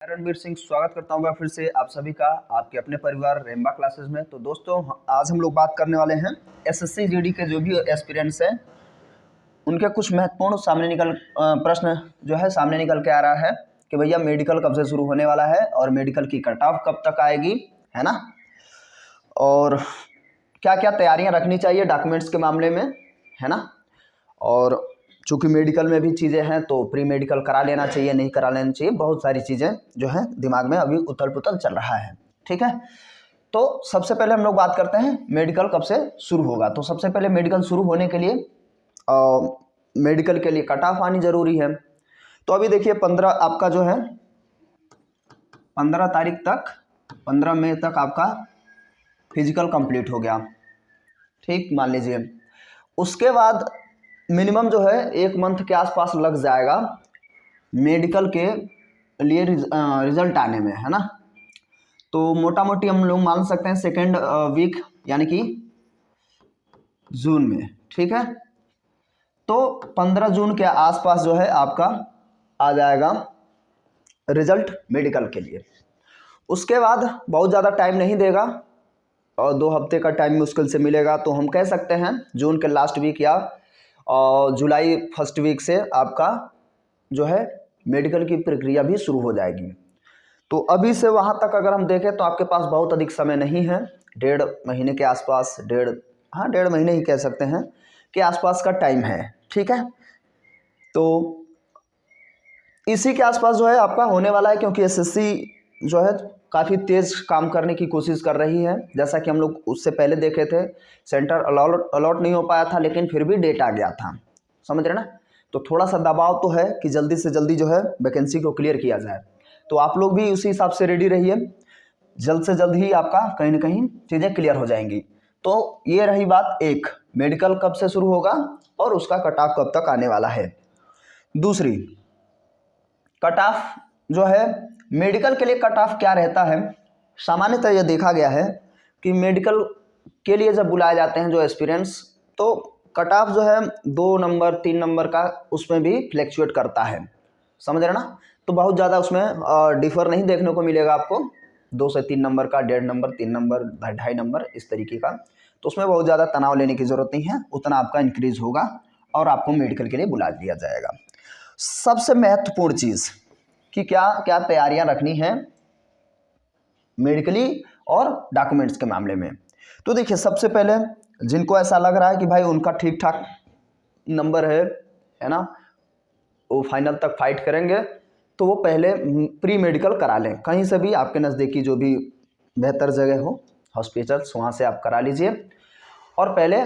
रणवीर सिंह स्वागत करता हूँ मैं फिर से आप सभी का आपके अपने परिवार रेम्बा क्लासेस में। तो दोस्तों आज हम लोग बात करने वाले हैं एसएससी जीडी के जो भी एस्पिरेंट्स हैं उनके कुछ महत्वपूर्ण प्रश्न जो है सामने निकल के आ रहा है कि भैया मेडिकल कब से शुरू होने वाला है और मेडिकल की कट ऑफ कब तक आएगी, है ना, और क्या क्या तैयारियां रखनी चाहिए डॉक्यूमेंट्स के मामले में, है ना। और चूँकि मेडिकल में भी चीज़ें हैं तो प्री मेडिकल करा लेना चाहिए, नहीं करा लेना चाहिए, बहुत सारी चीज़ें जो है दिमाग में अभी उथल पुथल चल रहा है। ठीक है, तो सबसे पहले हम लोग बात करते हैं मेडिकल कब से शुरू होगा। तो सबसे पहले मेडिकल शुरू होने के लिए मेडिकल के लिए कट ऑफ आनी जरूरी है। तो अभी देखिए 15 आपका जो है 15 तारीख तक 15 मई तक आपका फिजिकल कंप्लीट हो गया, ठीक मान लीजिए। उसके बाद मिनिमम जो है 1 मंथ के आसपास लग जाएगा मेडिकल के लिए रिजल्ट आने में, है ना। तो मोटा मोटी हम लोग मान सकते हैं सेकेंड वीक यानी कि जून में, ठीक है। तो 15 जून के आसपास जो है आपका आ जाएगा रिजल्ट मेडिकल के लिए। उसके बाद बहुत ज़्यादा टाइम नहीं देगा और 2 हफ्ते का टाइम मुश्किल से मिलेगा। तो हम कह सकते हैं जून के लास्ट वीक या जुलाई फर्स्ट वीक से आपका जो है मेडिकल की प्रक्रिया भी शुरू हो जाएगी। तो अभी से वहाँ तक अगर हम देखें तो आपके पास बहुत अधिक समय नहीं है, 1.5 महीने के आसपास, 1.5 महीने ही कह सकते हैं के आसपास का टाइम है, ठीक है। तो इसी के आसपास जो है आपका होने वाला है, क्योंकि एसएससी जो है काफ़ी तेज़ काम करने की कोशिश कर रही है। जैसा कि हम लोग उससे पहले देखे थे, सेंटर अलॉट नहीं हो पाया था लेकिन फिर भी डेट आ गया था, समझ रहे ना। तो थोड़ा सा दबाव तो है कि जल्दी से जल्दी जो है वैकेंसी को क्लियर किया जाए। तो आप लोग भी उसी हिसाब से रेडी रहिए, जल्द से जल्द ही आपका कहीं ना कहीं चीज़ें क्लियर हो जाएंगी। तो ये रही बात एक, मेडिकल कब से शुरू होगा और उसका कट ऑफ कब तक आने वाला है। दूसरी, कट ऑफ जो है मेडिकल के लिए कट ऑफ क्या रहता है, सामान्यतः यह देखा गया है कि मेडिकल के लिए जब बुलाए जाते हैं जो एस्पिरेंट्स, तो कट ऑफ जो है 2 नंबर 3 नंबर का उसमें भी फ्लैक्चुएट करता है, समझ रहे ना। तो बहुत ज़्यादा उसमें डिफर नहीं देखने को मिलेगा आपको, 2 से 3 नंबर का, 1.5 नंबर, 3 नंबर, 2.5 नंबर, इस तरीके का। तो उसमें बहुत ज़्यादा तनाव लेने की ज़रूरत नहीं है, उतना आपका इंक्रीज होगा और आपको मेडिकल के लिए बुला दिया जाएगा। सबसे महत्वपूर्ण चीज़ कि क्या क्या तैयारियां रखनी है मेडिकली और डॉक्यूमेंट्स के मामले में। तो देखिए सबसे पहले जिनको ऐसा लग रहा है कि भाई उनका ठीक ठाक नंबर है ना, वो फाइनल तक फाइट करेंगे, तो वो पहले प्री मेडिकल करा लें। कहीं से भी आपके नज़दीकी जो भी बेहतर जगह हो हॉस्पिटल्स, वहाँ से आप करा लीजिए। और पहले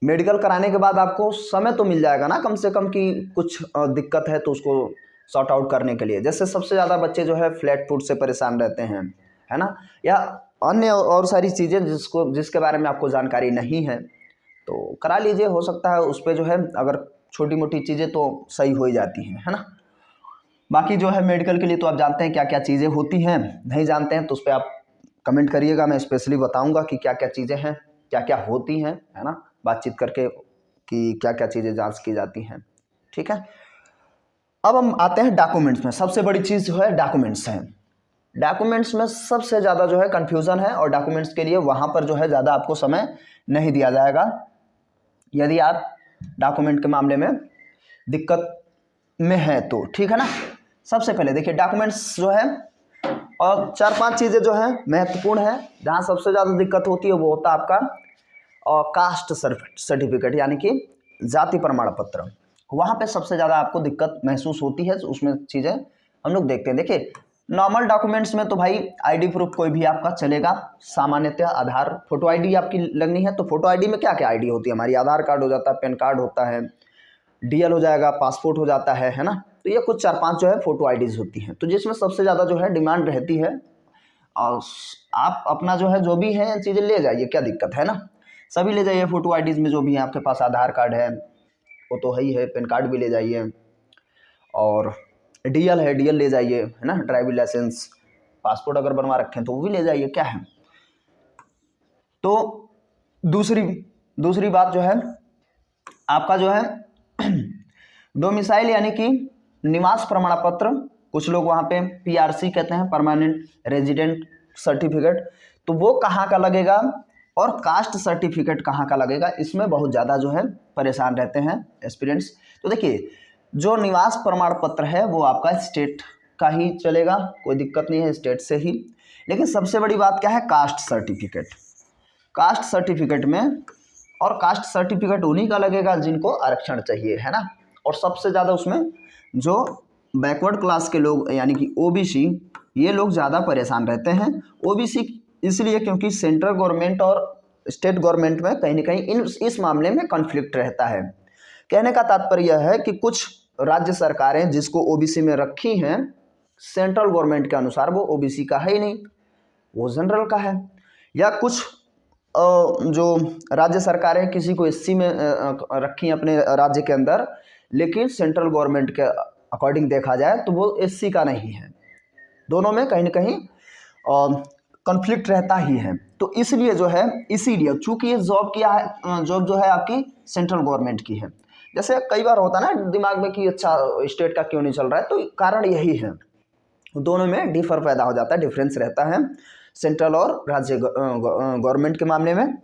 मेडिकल कराने के बाद आपको समय तो मिल जाएगा ना कम से कम, कि कुछ दिक्कत है तो उसको सॉर्ट आउट करने के लिए। जैसे सबसे ज़्यादा बच्चे जो है फ्लैट फुट से परेशान रहते हैं, है ना, या अन्य और सारी चीज़ें जिसके बारे में आपको जानकारी नहीं है, तो करा लीजिए। हो सकता है उस पर जो है अगर छोटी मोटी चीज़ें तो सही हो ही जाती हैं, है ना। बाकी जो है मेडिकल के लिए तो आप जानते हैं क्या क्या चीज़ें होती हैं, नहीं जानते हैं तो उस पर आप कमेंट करिएगा, मैं स्पेशली बताऊंगा कि क्या क्या चीज़ें हैं, क्या क्या होती हैं, है ना, बातचीत करके कि क्या क्या चीज़ें जांच की जाती हैं, ठीक है। अब हम आते हैं डॉक्यूमेंट्स में। सबसे बड़ी चीज़ जो है डॉक्यूमेंट्स हैं। डॉक्यूमेंट्स में सबसे ज़्यादा जो है कन्फ्यूज़न है और डॉक्यूमेंट्स के लिए वहाँ पर जो है ज़्यादा आपको समय नहीं दिया जाएगा यदि आप डॉक्यूमेंट के मामले में दिक्कत में है तो, ठीक है ना। सबसे पहले देखिए डॉक्यूमेंट्स जो है और 4-5 चीज़ें जो है महत्वपूर्ण है। जहाँ सबसे ज़्यादा दिक्कत होती है वो होता है आपका कास्ट सर्टिफिकेट यानी कि जाति प्रमाण पत्र। वहाँ पे सबसे ज़्यादा आपको दिक्कत महसूस होती है। उसमें चीज़ें हम लोग देखते हैं। देखिए नॉर्मल डॉक्यूमेंट्स में तो भाई आईडी प्रूफ कोई भी आपका चलेगा, सामान्यतः आधार, फोटो आईडी आपकी लगनी है। तो फोटो आईडी में क्या क्या आईडी होती है हमारी, आधार कार्ड हो जाता है, पैन कार्ड होता है, डीएल हो जाएगा, पासपोर्ट हो जाता है ना। तो ये कुछ 4-5 जो है फोटो आईडीज होती हैं। तो जिसमें सबसे ज़्यादा जो है डिमांड रहती है, और आप अपना जो है जो भी है चीज़ें ले जाइए, क्या दिक्कत है ना, सभी ले जाइए। फोटो आईडीज़ में जो भी है आपके पास, आधार कार्ड है वो तो है ही है, पैन कार्ड भी ले जाइए, और डीएल है डीएल ले जाइए, है ना, ड्राइविंग लाइसेंस, पासपोर्ट अगर बनवा रखें तो वो भी ले जाइए, क्या है। तो दूसरी बात जो है आपका जो है डोमिसाइल यानी कि निवास प्रमाण पत्र, कुछ लोग वहाँ पे PRC कहते हैं, परमानेंट रेजिडेंट सर्टिफिकेट, तो वो कहाँ का लगेगा, और कास्ट सर्टिफिकेट कहाँ का लगेगा, इसमें बहुत ज़्यादा जो है परेशान रहते हैं एस्पिरेंट्स। तो देखिए जो निवास प्रमाण पत्र है वो आपका स्टेट का ही चलेगा, कोई दिक्कत नहीं है, स्टेट से ही। लेकिन सबसे बड़ी बात क्या है, कास्ट सर्टिफिकेट। कास्ट सर्टिफिकेट में, और कास्ट सर्टिफिकेट उन्हीं का लगेगा जिनको आरक्षण चाहिए, है ना। और सबसे ज़्यादा उसमें जो बैकवर्ड क्लास के लोग यानी कि OBC, ये लोग ज़्यादा परेशान रहते हैं। OBC इसलिए क्योंकि सेंट्रल गवर्नमेंट और स्टेट गवर्नमेंट में कहीं ना कहीं इस मामले में कॉन्फ्लिक्ट रहता है। कहने का तात्पर्य यह है कि कुछ राज्य सरकारें जिसको OBC में रखी हैं, सेंट्रल गवर्नमेंट के अनुसार वो OBC का है ही नहीं, वो जनरल का है। या कुछ जो राज्य सरकारें किसी को SC में रखी हैं अपने राज्य के अंदर, लेकिन सेंट्रल गवर्नमेंट के अकॉर्डिंग देखा जाए तो वो SC का नहीं है। दोनों में कहीं ना कहीं कॉन्फ्लिक्ट रहता ही है। तो इसलिए जो है, इसीलिए चूंकि ये जॉब जो है आपकी सेंट्रल गवर्नमेंट की है। जैसे कई बार होता है ना दिमाग में कि अच्छा स्टेट का क्यों नहीं चल रहा है, तो कारण यही है, दोनों में डिफर पैदा हो जाता है, डिफरेंस रहता है सेंट्रल और राज्य गवर्नमेंट के मामले में।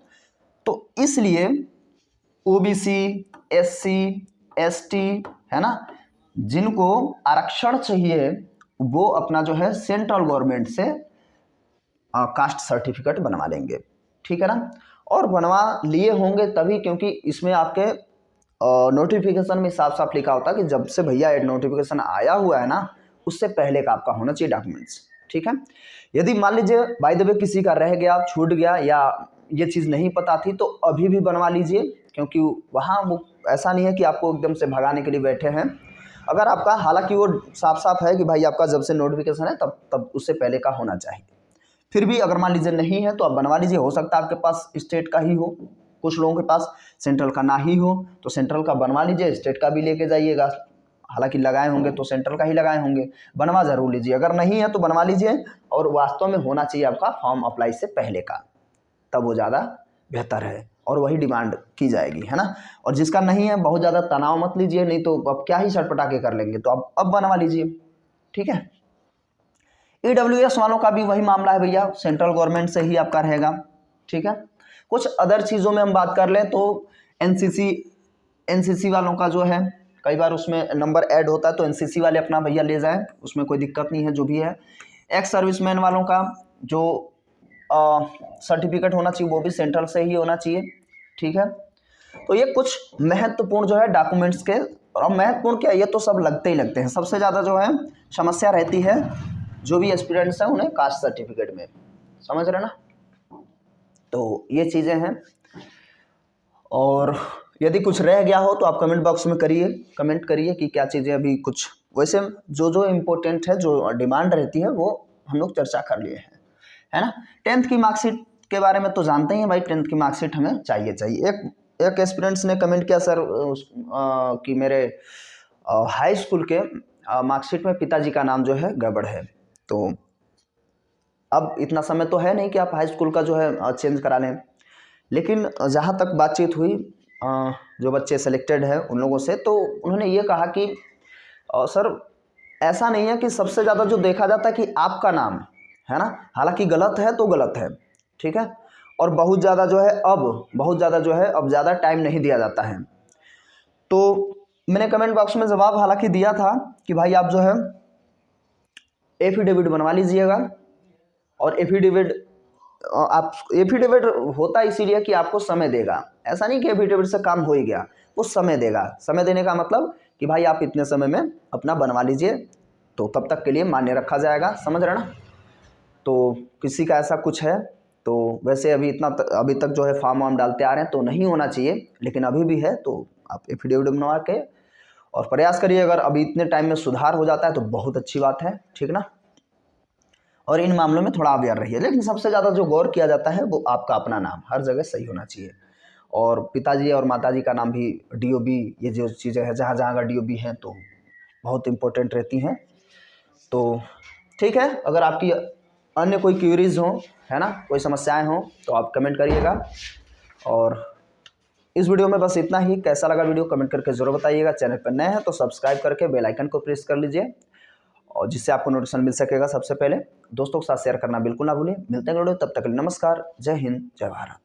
तो इसलिए OBC, SC, ST, है ना, जिनको आरक्षण चाहिए वो अपना जो है सेंट्रल गवर्नमेंट से कास्ट सर्टिफिकेट बनवा लेंगे, ठीक है ना। और बनवा लिए होंगे तभी, क्योंकि इसमें आपके नोटिफिकेशन में साफ साफ लिखा होता है कि जब से भैया नोटिफिकेशन आया हुआ है ना, उससे पहले का आपका होना चाहिए डॉक्यूमेंट्स, ठीक है। यदि मान लीजिए बाय द वे किसी का रह गया, छूट गया, या ये चीज़ नहीं पता थी, तो अभी भी बनवा लीजिए, क्योंकि वहाँ वो ऐसा नहीं है कि आपको एकदम से भगाने के लिए बैठे हैं। अगर आपका, हालांकि वो साफ साफ है कि भाई आपका जब से नोटिफिकेशन है तब उससे पहले का होना चाहिए, फिर भी अगर मान लीजिए नहीं है तो आप बनवा लीजिए। हो सकता है आपके पास स्टेट का ही हो, कुछ लोगों के पास सेंट्रल का ना ही हो, तो सेंट्रल का बनवा लीजिए, स्टेट का भी लेके जाइएगा। हालांकि लगाए होंगे तो सेंट्रल का ही लगाए होंगे, बनवा ज़रूर लीजिए। अगर नहीं है तो बनवा लीजिए, और वास्तव में होना चाहिए आपका फॉर्म अप्लाई से पहले का, तब वो ज़्यादा बेहतर है और वही डिमांड की जाएगी, है ना। और जिसका नहीं है बहुत ज़्यादा तनाव मत लीजिए, नहीं तो अब क्या ही छटपटा के कर लेंगे, तो अब बनवा लीजिए, ठीक है। EWS वालों का भी वही मामला है भैया, सेंट्रल गवर्नमेंट से ही आपका रहेगा, ठीक है। कुछ अदर चीज़ों में हम बात कर लें तो NCC वालों का जो है, कई बार उसमें नंबर ऐड होता है, तो NCC वाले अपना भैया ले जाएं, उसमें कोई दिक्कत नहीं है। जो भी है, एक्स सर्विसमैन वालों का जो सर्टिफिकेट होना चाहिए वो भी सेंट्रल से ही होना चाहिए, ठीक है। तो ये कुछ महत्वपूर्ण जो है डॉक्यूमेंट्स के, और महत्वपूर्ण क्या, ये तो सब लगते ही लगते हैं। सबसे ज़्यादा जो है समस्या रहती है जो भी एस्पिरेंट्स हैं उन्हें कास्ट सर्टिफिकेट में, समझ रहे ना। तो ये चीज़ें हैं, और यदि कुछ रह गया हो तो आप कमेंट बॉक्स में कमेंट करिए कि क्या चीज़ें अभी कुछ, वैसे जो इम्पोर्टेंट है, जो डिमांड रहती है, वो हम लोग चर्चा कर लिए हैं, है ना। 10th की मार्कशीट के बारे में तो जानते ही हैं भाई, 10th की मार्कशीट हमें चाहिए। एक एस्पिरेंट्स ने कमेंट किया सर कि मेरे हाई स्कूल के मार्कशीट में पिताजी का नाम जो है गड़बड़ है। तो अब इतना समय तो है नहीं कि आप हाई स्कूल का जो है चेंज करा लें, लेकिन जहाँ तक बातचीत हुई जो बच्चे सेलेक्टेड हैं उन लोगों से, तो उन्होंने ये कहा कि सर ऐसा नहीं है कि सबसे ज़्यादा जो देखा जाता है कि आपका नाम है ना, हालांकि गलत है तो गलत है, ठीक है। और बहुत ज़्यादा जो है अब ज़्यादा टाइम नहीं दिया जाता है। तो मैंने कमेंट बॉक्स में जवाब हालांकि दिया था कि भाई आप जो है एफिडेविट बनवा लीजिएगा। और एफिडेविट होता इसीलिए कि आपको समय देगा, ऐसा नहीं कि एफिडेविट से काम हो ही गया, वो समय देगा। समय देने का मतलब कि भाई आप इतने समय में अपना बनवा लीजिए, तो तब तक के लिए मान्य रखा जाएगा, समझ रहे ना। तो किसी का ऐसा कुछ है तो वैसे अभी तक जो है फॉर्म वार्म डालते आ रहे हैं, तो नहीं होना चाहिए, लेकिन अभी भी है तो आप एफिडेविट बनवा के और प्रयास करिए। अगर अभी इतने टाइम में सुधार हो जाता है तो बहुत अच्छी बात है, ठीक ना। और इन मामलों में थोड़ा अवेयर रहिए। लेकिन सबसे ज़्यादा जो गौर किया जाता है वो आपका अपना नाम हर जगह सही होना चाहिए, और पिताजी और माताजी का नाम भी, DOB, ये जो चीज़ें हैं जहाँ का DOB हैं तो बहुत इम्पोर्टेंट रहती हैं। तो ठीक है, अगर आपकी अन्य कोई क्यूरीज हो, है ना, कोई समस्याएं हो, तो आप कमेंट करिएगा। और इस वीडियो में बस इतना ही। कैसा लगा वीडियो कमेंट करके जरूर बताइएगा। चैनल पर नए हैं तो सब्सक्राइब करके बेल आइकन को प्रेस कर लीजिए, और जिससे आपको नोटिफिकेशन मिल सकेगा सबसे पहले। दोस्तों के साथ शेयर करना बिल्कुल ना भूलें। मिलते हैं वीडियो, तब तक के लिए नमस्कार। जय हिंद, जय भारत।